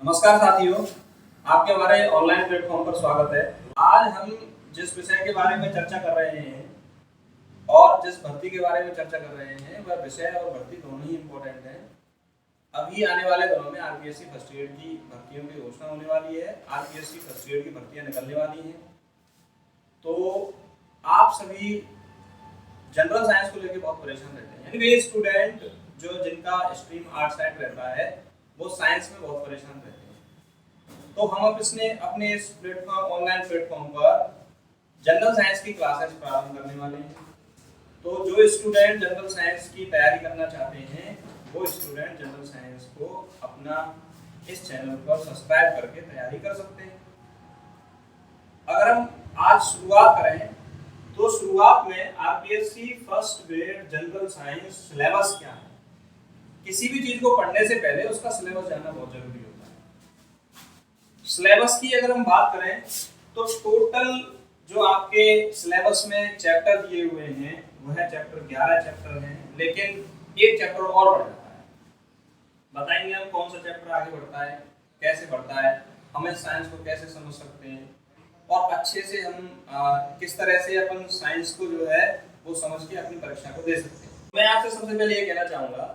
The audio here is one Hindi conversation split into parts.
नमस्कार साथियों, आपके हमारे ऑनलाइन प्लेटफॉर्म पर स्वागत है। आज हम जिस विषय के बारे में चर्चा कर रहे हैं और जिस भर्ती के बारे में चर्चा कर रहे हैं वह विषय और भर्ती दोनों ही इम्पोर्टेंट हैं। अभी आने वाले दिनों में आरपीएससी फर्स्ट ईयर की भर्तियों की घोषणा होने वाली है। आरपीएससी फर्स्ट ईयर की भर्तियां निकलने वाली हैं, तो आप सभी जनरल साइंस को लेकर बहुत परेशान रहते हैं। यानी वे स्टूडेंट जो जिनका स्ट्रीम आर्ट साइड रहता है वो साइंस में बहुत परेशान रहते हैं। तो हम अब अपने इस प्लेटफॉर्म ऑनलाइन प्लेटफॉर्म पर जनरल साइंस की क्लासेस प्रारंभ करने वाले हैं। तो जो स्टूडेंट जनरल साइंस की तैयारी करना चाहते हैं वो स्टूडेंट जनरल साइंस को अपना इस चैनल पर सब्सक्राइब करके तैयारी कर सकते हैं। अगर हम आज शुरुआत करें तो शुरुआत में RPSC first grade general science syllabus क्या है। किसी भी चीज को पढ़ने से पहले उसका सिलेबस जानना बहुत जरूरी होता है। सिलेबस की अगर हम बात करें तो टोटल जो आपके सिलेबस में चैप्टर दिए हुए हैं वह चैप्टर 11 चैप्टर हैं, लेकिन एक चैप्टर और बढ़ जाता है। बताएंगे हम कौन सा चैप्टर आगे बढ़ता है, कैसे बढ़ता है, हमें साइंस को कैसे समझ सकते हैं और अच्छे से हम किस तरह से अपन साइंस को जो है वो समझ के अपनी परीक्षा को दे सकते हैं। मैं आपसे सबसे पहले ये कहना चाहूँगा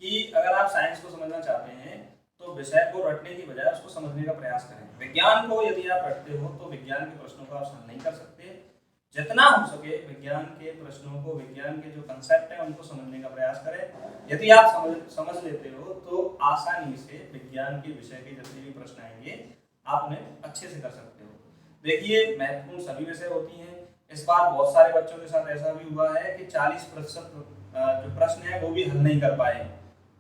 कि अगर आप साइंस को समझना चाहते हैं तो विषय को रटने की बजाय उसको समझने का प्रयास करें। विज्ञान को यदि आप रटते हो तो विज्ञान के प्रश्नों को आप हल नहीं कर सकते। जितना हो सके विज्ञान के प्रश्नों को, विज्ञान के जो कंसेप्ट है उनको समझने का प्रयास करें। यदि आप समझ लेते हो तो आसानी से विज्ञान के विषय के जितने भी प्रश्न आएंगे आप उन्हें अच्छे से कर सकते हो। देखिए, महत्वपूर्ण सभी विषय होती हैं। इस बार बहुत सारे बच्चों के साथ ऐसा भी हुआ है कि 40% जो प्रश्न है वो भी हल नहीं कर पाए।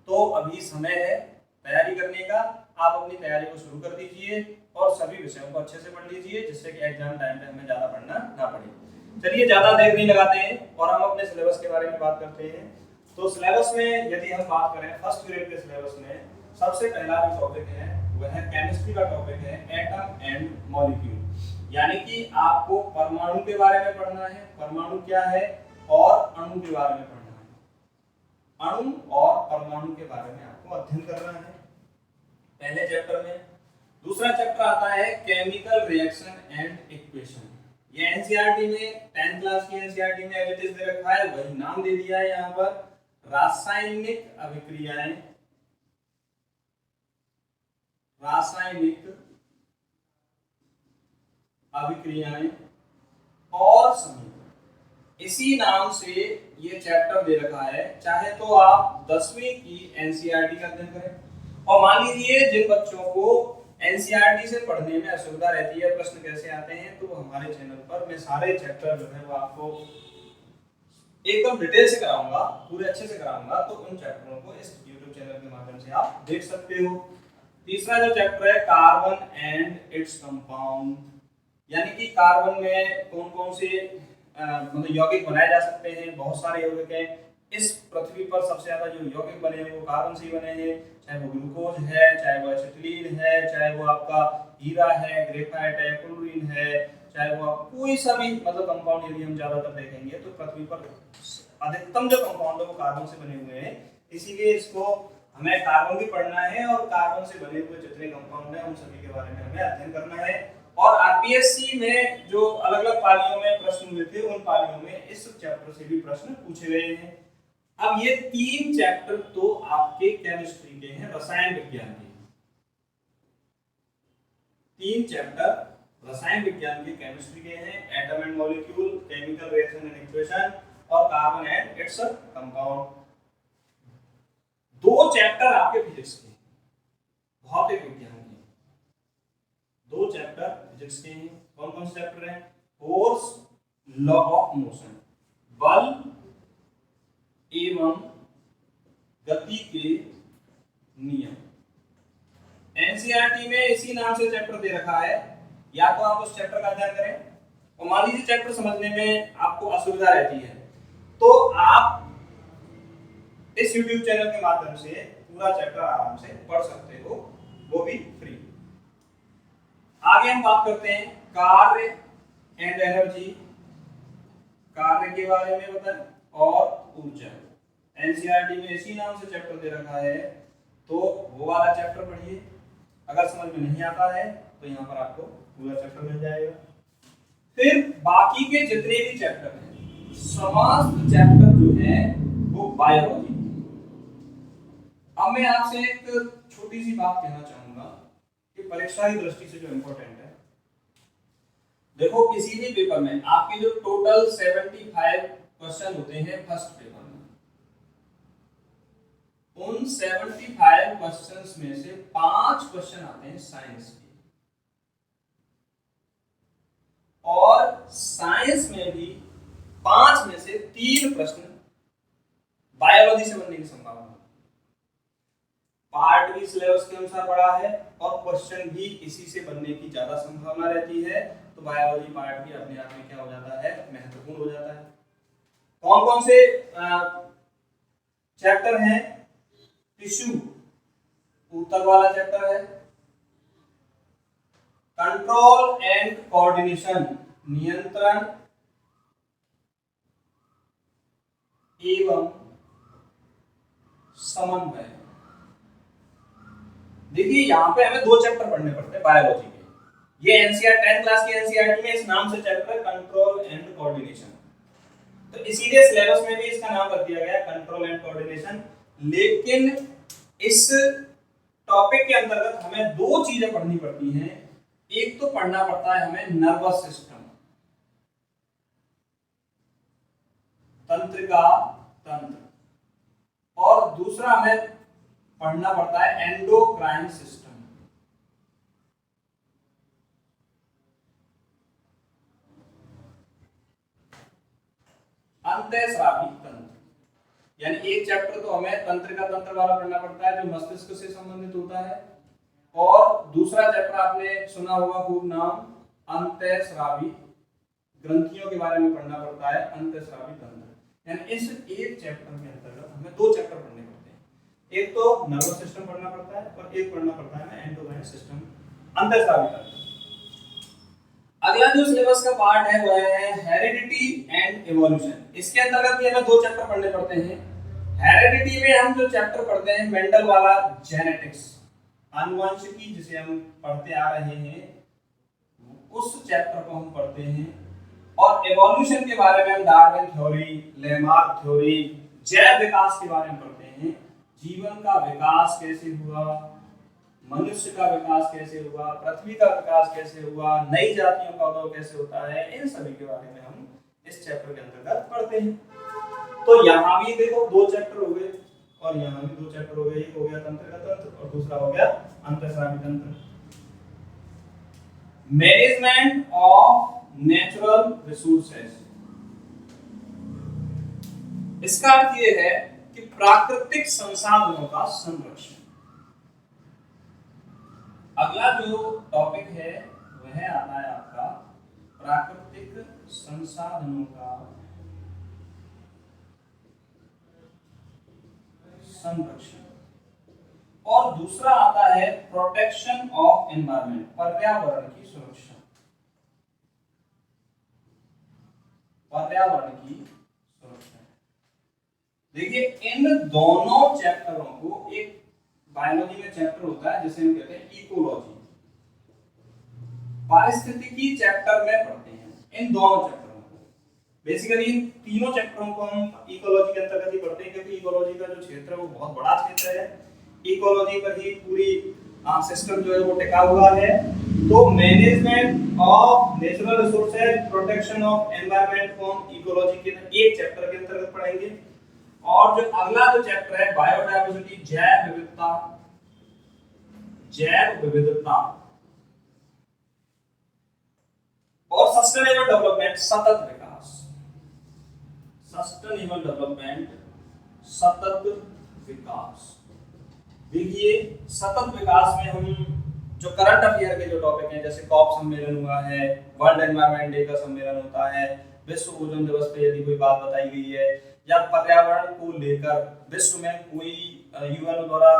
तो अभी समय है तैयारी करने का। आप अपनी तैयारी को शुरू कर दीजिए और सभी विषयों को अच्छे से पढ़ लीजिए जिससे कि एग्जाम टाइम पे हमें ज्यादा पढ़ना ना पड़े। चलिए ज्यादा देर नहीं लगाते हैं और हम अपने सिलेबस के बारे में बात करते हैं। तो सिलेबस में यदि हम बात करें फर्स्ट ग्रेड के सिलेबस में सबसे पहला जो टॉपिक है वह है केमिस्ट्री का टॉपिक है, एटम एंड मॉलिक्यूल। यानी कि आपको परमाणु के बारे में पढ़ना है, परमाणु क्या है, और अणु के बारे में पढ़ना है। अणु और परमाणु के बारे में आपको अध्ययन करना है पहले चैप्टर में। दूसरा चैप्टर आता है केमिकल रिएक्शन एंड इक्वेशन। ये एनसीईआरटी में 10th क्लास की एनसीईआरटी में एज इट इज दे रखा है, वही नाम दे दिया है यहाँ पर, रासायनिक अभिक्रियाएं, रासायनिक अभिक्रियाएं और समीकरण। इसी नाम से ये चैप्टर दे रखा है। चाहे तो आप 10वीं की एनसीईआरटी का अध्ययन करें और मान लीजिए जिन बच्चों को एनसीईआरटी से पढ़ने में असुविधा रहती है, प्रश्न कैसे आते हैं, तो हमारे चैनल पर मैं सारे चैप्टर जो है वो आपको एकदम डिटेल से कराऊंगा, पूरे अच्छे से कराऊंगा। तो उन चैप्टरों को इस YouTube चैनल के माध्यम से आप देख सकते हो। तीसरा जो चैप्टर है कार्बन एंड इट्स कंपाउंड, यानी कि कार्बन में कौन कौन से मतलब यौगिक बनाए जा सकते हैं। बहुत सारे यौगिक हैं इस पृथ्वी पर, सबसे ज्यादा जो यौगिक बने हैं वो कार्बन से ही बने हैं। चाहे वो ग्लूकोज है, चाहे वो एसिटिलीन है, चाहे वो आपका हीरा है, ग्रेफाइट है, क्लोरीन है, चाहे वो कोई सा भी मतलब कंपाउंड यदि हम ज्यादातर देखेंगे तो पृथ्वी पर अधिकतम जो कंपाउंड है वो कार्बन से बने हुए हैं। इसीलिए इसको हमें कार्बन भी पढ़ना है और कार्बन से बने हुए जितने कंपाउंड हैं उन सभी के बारे में हमें अध्ययन करना है। और आरपीएससी में जो अलग अलग पालियों में प्रश्न हुए थे उन पालियों में इस चैप्टर से भी प्रश्न पूछे गए हैं। अब ये 3 चैप्टर तो आपके केमिस्ट्री के हैं, रसायन विज्ञान के। 3 चैप्टर रसायन विज्ञान के केमिस्ट्री के हैं, atom and molecule, chemical reaction and equation और carbon and its compound. 2 chapter आपके फिजिक्स के, भौतिक विज्ञान के। 2 चैप्टर फिजिक्स के हैं। कौन कौन से चैप्टर हैं? फोर्स, लॉ ऑफ मोशन, बल एवं गति के नियम। एनसीईआरटी में इसी नाम से चैप्टर दे रखा है। या तो आप उस चैप्टर का अध्ययन करें और मान लीजिए चैप्टर समझने में आपको असुविधा रहती है तो आप इस YouTube चैनल के माध्यम से पूरा चैप्टर आराम से पढ़ सकते हो, वो भी फ्री। आगे हम बात करते हैं कार्य एंड एनर्जी, कार्य के बारे में बताएं और ऊर्जा। एनसीईआरटी में इसी नाम से चैप्टर दे रखा है तो वो वाला चैप्टर पढ़िए। अगर समझ में नहीं आता है तो यहाँ पर आपको पूरा चैप्टर मिल जाएगा। फिर बाकी के जितने भी चैप्टर हैं, समस्त चैप्टर जो है वो बायोलॉजी। अब मैं आपसे एक छोटी सी बात कहना चाहूंगा कि परीक्षा की दृष्टि से जो इम्पोर्टेंट है, देखो किसी भी पेपर में आपके जो टोटल 75 क्वेश्चन होते हैं फर्स्ट पेपर में, उन 75 क्वेश्चंस में से 5 क्वेश्चन आते हैं साइंस के, और साइंस में भी 5 में से 3 प्रश्न बायोलॉजी से बनने की संभावना। पार्ट भी सिलेबस के अनुसार बड़ा है और क्वेश्चन भी इसी से बनने की ज्यादा संभावना रहती है, तो बायोलॉजी पार्ट भी अपने आप में क्या हो जाता है, महत्वपूर्ण हो जाता है। कौन कौन से चैप्टर हैं? टिश्यू ऊतक वाला चैप्टर है, कंट्रोल एंड कोऑर्डिनेशन नियंत्रण एवं समन्वय। देखिए यहाँ पे हमें 2 चैप्टर पढ़ने पड़ते हैं बायोलॉजी के। ये एनसीईआर 10th क्लास की एनसीईआरटी में इस नाम से चैप्टर कंट्रोल एंड कोऑर्डिनेशन, तो इसीलिए सिलेबस में भी इसका नाम रख दिया गया कंट्रोल एंड कोऑर्डिनेशन। लेकिन इस टॉपिक के अंतर्गत हमें 2 चीजें पढ़नी पड़ती हैं। एक तो पढ़ना पड़ता है हमें नर्वस सिस्टम, तंत्रिका तंत्र, और दूसरा हमें पढ़ना पड़ता है एंडोक्राइन सिस्टम। अंतःस्रावी तंत्र, यानी एक चैप्टर तो हमें तंत्रिका तंत्र वाला पढ़ना पड़ता है जो मस्तिष्क से संबंधित होता है, और दूसरा चैप्टर आपने सुना होगा खूब नाम अंतःस्रावी ग्रंथियों के बारे में पढ़ना पड़ता है, अंतःस्रावी तंत्र। यानी इस एक चैप्टर के अंतर्गत हमें 2 चैप्टर पढ़ने पड़ते हैं, एक तो नर्वस सिस्टम पढ़ना पड़ता है और एक पढ़ना पड़ता है एंडोक्राइन सिस्टम, अंतःस्रावी तंत्र। अगला जो सिलेबस का पार्ट है वह है हेरिडिटी एंड इवोल्यूशन। इसके अंतर्गत भी हमें 2 चैप्टर पढ़ने पड़ते हैं। हेरिडिटी में हम जो चैप्टर पढ़ते हैं मेंडल वाला जेनेटिक्स, आनुवंशिकी जिसे हम पढ़ते आ रहे हैं, उस चैप्टर को हम पढ़ते हैं। और इवोल्यूशन के बारे में हम डार्विन थ्योरी, लेमार्क थ्योरी, जैव विकास के बारे में पढ़ते हैं। जीवन का विकास कैसे हुआ, मनुष्य का विकास कैसे हुआ, पृथ्वी का विकास कैसे हुआ, नई जातियों का उद्भव कैसे होता है, इन सभी के बारे में हम इस चैप्टर के अंतर्गत पढ़ते हैं। तो यहाँ भी देखो 2 चैप्टर हो गए और यहाँ भी 2 चैप्टर हो गए। एक हो गया तंत्र का तंत्र और दूसरा हो गया अंतःस्रावी तंत्र। मैनेजमेंट ऑफ नेचुरल रिसोर्सेज, इसका अर्थ यह है कि प्राकृतिक संसाधनों का संरक्षण। अगला जो टॉपिक है वह आता है आपका प्राकृतिक संसाधनों का संरक्षण, और दूसरा आता है प्रोटेक्शन ऑफ एनवायरनमेंट, पर्यावरण की सुरक्षा। पर्यावरण की सुरक्षा, देखिए इन दोनों चैप्टरों को, एक बायोलॉजी में चैप्टर होता है जिसे हम कहते हैं इकोलॉजी, पारिस्थितिकी चैप्टर में पढ़ते हैं इन दोनों चैप्टरों को। बेसिकली इन तीनों चैप्टरों को हम इकोलॉजी के अंतर्गत ही पढ़ते हैं, क्योंकि इकोलॉजी का जो क्षेत्र है वो बहुत बड़ा क्षेत्र है। इकोलॉजी पर ही पूरी सिस्टम जो है वो टिका हुआ है। तो management of natural resources, protection of environment को हम इकोलॉजी के एक चैप्टर के अंतर्गत पढ़ेंगे। और जो अगला जो चैप्टर है बायोडायवर्सिटी, जैव विविधता, जैव विविधता और सस्टेनेबल डेवलपमेंट, सतत विकास, सस्टेनेबल डेवलपमेंट, सतत विकास। देखिए सतत विकास में हम जो करंट अफेयर के जो टॉपिक हैं, जैसे कॉप सम्मेलन हुआ है, वर्ल्ड एनवायरनमेंट डे का सम्मेलन होता है, विश्व ओजोन दिवस पे यदि कोई बात बताई गई है, या पर्यावरण को लेकर विश्व में कोई यूएन द्वारा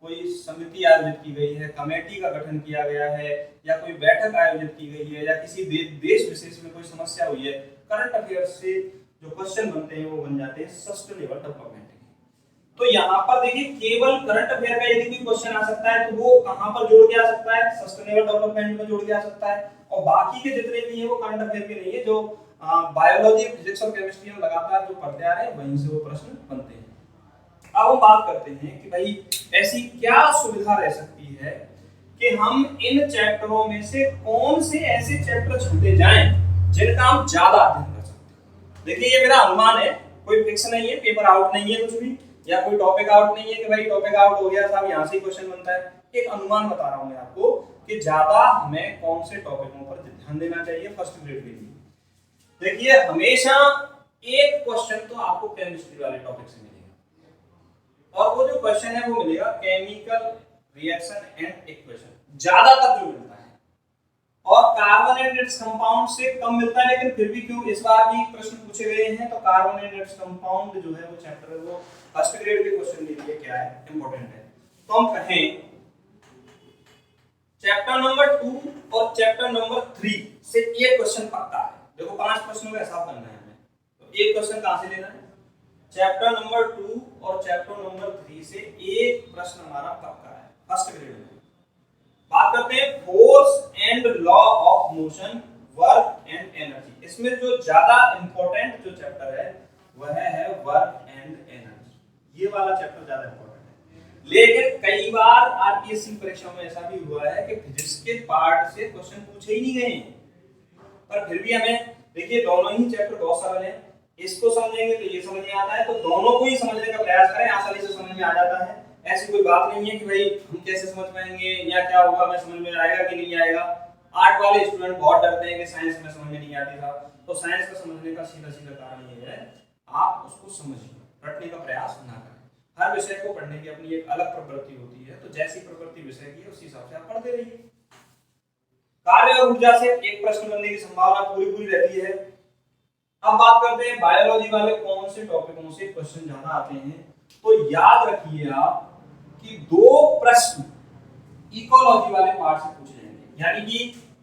कोई समिति आयोजित की गई है, कमेटी का गठन किया गया है, या कोई बैठक आयोजित की गई है, या किसी देश विशेष में कोई समस्या हुई है, करंट अफेयर से जो क्वेश्चन बनते हैं वो बन जाते हैं सस्टेनेबल डेवलपमेंट के। तो यहाँ पर देखिए केवल करंट अफेयर का यदि कोई क्वेश्चन आ सकता है तो वो कहाँ पर जोड़ के आ सकता है, सस्टेनेबल डेवलपमेंट में जोड़ के आ सकता है, और बाकी के जितने भी है वो करंट अफेयर के नहीं है, जो बायोलॉजी, फिजिक्स और केमिस्ट्री में लगातार जो पढ़ते आ रहे हैं वहीं से वो प्रश्न बनते हैं। अब हम बात करते हैं कि भाई ऐसी क्या सुविधा रह सकती है कि हम इन चैप्टरों में से कौन से ऐसे चैप्टर छूटे जाएं जिनका हम ज्यादा अध्ययन कर सकते हैं। देखिए ये मेरा अनुमान है, कोई फिक्स नहीं है, पेपर आउट नहीं है कुछ भी, या कोई टॉपिक आउट नहीं है कि भाई टॉपिक आउट हो गया साहब यहाँ से क्वेश्चन बनता है। एक अनुमान बता रहा हूं मैं आपको कि ज्यादा हमें कौन से टॉपिकों पर ध्यान देना चाहिए फर्स्ट ग्रेड के लिए। देखिए हमेशा एक क्वेश्चन तो आपको केमिस्ट्री वाले टॉपिक से मिलेगा, और वो जो क्वेश्चन है वो मिलेगा केमिकल रिएक्शन एंड इक्वेशन, ज्यादातर जो मिलता है, और कार्बन एंड इट्स कंपाउंड से कम मिलता है, लेकिन फिर भी क्यों इस बार भी प्रश्न पूछे गए हैं तो कार्बन एंड इट्स कंपाउंड जो है वो चैप्टर है वो फर्स्ट ग्रेड के क्वेश्चन के लिए क्या है, इंपॉर्टेंट है। तो हम कहें चैप्टर नंबर 2 और चैप्टर नंबर 3 से एक क्वेश्चन पक्का है। देखो 5 प्रश्नों का हिसाब करना है हमें, तो एक क्वेश्चन कहां से लेना है, चैप्टर नंबर 2 और चैप्टर नंबर 3 से एक प्रश्न हमारा पक्का है फर्स्ट ग्रेड में। बात करते हैं force and law of motion, work and energy. इसमें जो ज्यादा इंपॉर्टेंट जो चैप्टर है वह है वर्क एंड एनर्जी, ये वाला चैप्टर ज्यादा इंपॉर्टेंट है। लेकिन कई बार आरपीएससी परीक्षा में ऐसा भी हुआ है कि फिजिक्स के पार्ट से क्वेश्चन पूछे ही नहीं गए, पर फिर भी हमें देखिए दोनों ही चैप्टर बहुत सरल है, इसको समझेंगे तो ये समझ में आता है, तो दोनों को ही समझने का प्रयास करें, आसानी से समझ में आ जाता है। ऐसी कोई बात नहीं है कि भाई हम कैसे समझ पाएंगे या क्या होगा, हमें समझ में आएगा कि नहीं आएगा। आर्ट वाले स्टूडेंट बहुत डरते हैं कि साइंस में समझ में नहीं आती साहब, तो साइंस का समझने का सीधा सीधा कारण ये है आप उसको समझिए, रटने का प्रयास ना करें। हर विषय को पढ़ने की अपनी एक अलग प्रवृत्ति होती है, तो जैसी प्रवृत्ति विषय की है उसी हिसाब से आप पढ़ते रहिए। कार्य और ऊर्जा से एक प्रश्न बनने की संभावना पूरी रहती है। अब बात करते हैं बायोलॉजी वाले कौन से टॉपिकों से क्वेश्चन ज्यादा आते हैं, तो याद रखिए आप कि 2 प्रश्न इकोलॉजी वाले पार्ट से पूछे जाएंगे, यानी कि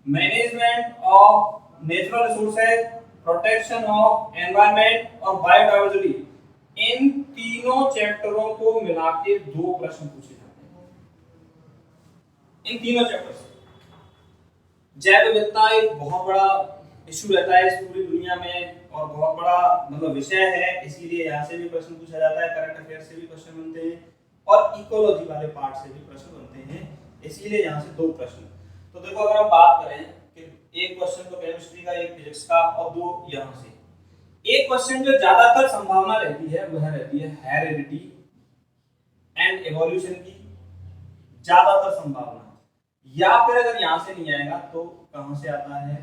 management of natural resources, protection of environment और बायोडायवर्सिटी, इन तीनों चैप्टरों को मिला के 2 प्रश्न पूछे जाते हैं इन तीनों चैप्टर से। जैव विविधता एक बहुत बड़ा इशू रहता है इस पूरी दुनिया में, और बहुत बड़ा मतलब विषय है, इसीलिए यहाँ से भी प्रश्न पूछा जाता है, करंट अफेयर से भी क्वेश्चन बनते हैं, और इकोलॉजी वाले पार्ट से भी प्रश्न बनते हैं, इसीलिए यहाँ से 2 प्रश्न। तो देखो अगर हम बात करें कि एक क्वेश्चन तो केमिस्ट्री का, एक फिजिक्स का, और 2 यहाँ से, एक क्वेश्चन जो ज्यादातर संभावना रहती है वह रहती है हेरेडिटी एंड एवोल्यूशन की, ज्यादातर संभावना। या फिर अगर यहां से नहीं आएगा तो कहां से आता है,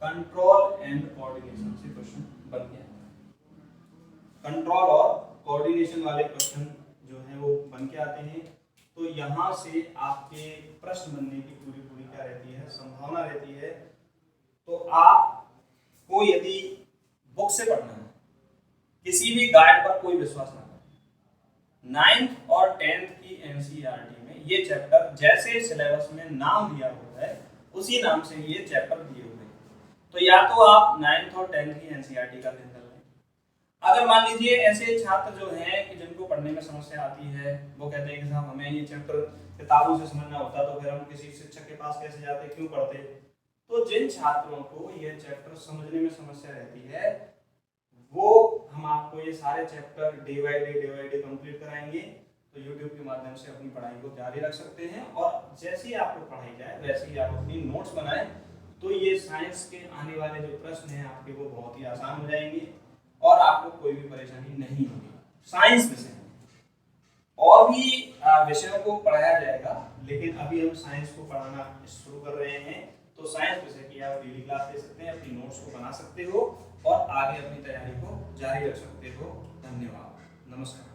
कंट्रोल एंड कोऑर्डिनेशन से क्वेश्चन बन गया। कंट्रोल और कोऑर्डिनेशन वाले क्वेश्चन जो है वो बन के आते हैं, तो यहां से आपके प्रश्न बनने की पूरी क्या रहती है, संभावना रहती है। तो आपको यदि बुक से पढ़ना है, किसी भी गाइड पर कोई विश्वास ना करें। 9th और 10th की एनसीईआरटी में ये चैप्टर जैसे सिलेबस में नाम दिया हुआ है उसी नाम से ये चैप्टर दिए हुए हैं, तो या तो आप 9th और 10th की एनसीईआरटी का अध्ययन कर लें। अगर मान लीजिए ऐसे छात्र जो हैं कि जिनको पढ़ने में समस्या आती है, वो कहते हैं कि साहब हमें ये चैप्टर किताबों से समझना होता तो फिर हम किसी शिक्षक के पास कैसे जाते, क्यों पढ़ते, तो जिन छात्रों को ये चैप्टर समझने में समस्या रहती है वो हम आपको ये सारे chapter day by day complete कराएंगे, तो YouTube के माध्यम से अपनी पढ़ाई को जारी रख सकते हैं। और जैसे ही आपको पढ़ाई जाए वैसे ही आप अपनी नोट्स बनाएं, तो ये साइंस के आने वाले जो प्रश्न हैं आपके वो बहुत ही आसान हो जाएंगे और आपको कोई भी परेशानी नहीं होगी। साइंस विषय और भी विषयों को पढ़ाया जाएगा, लेकिन अभी हम साइंस को पढ़ाना शुरू कर रहे हैं, तो साइंस विषय की आप डेली क्लास ले सकते हैं, अपनी नोट्स को बना सकते हो और आगे अपनी तैयारी को जारी रख सकते हो। धन्यवाद, नमस्कार।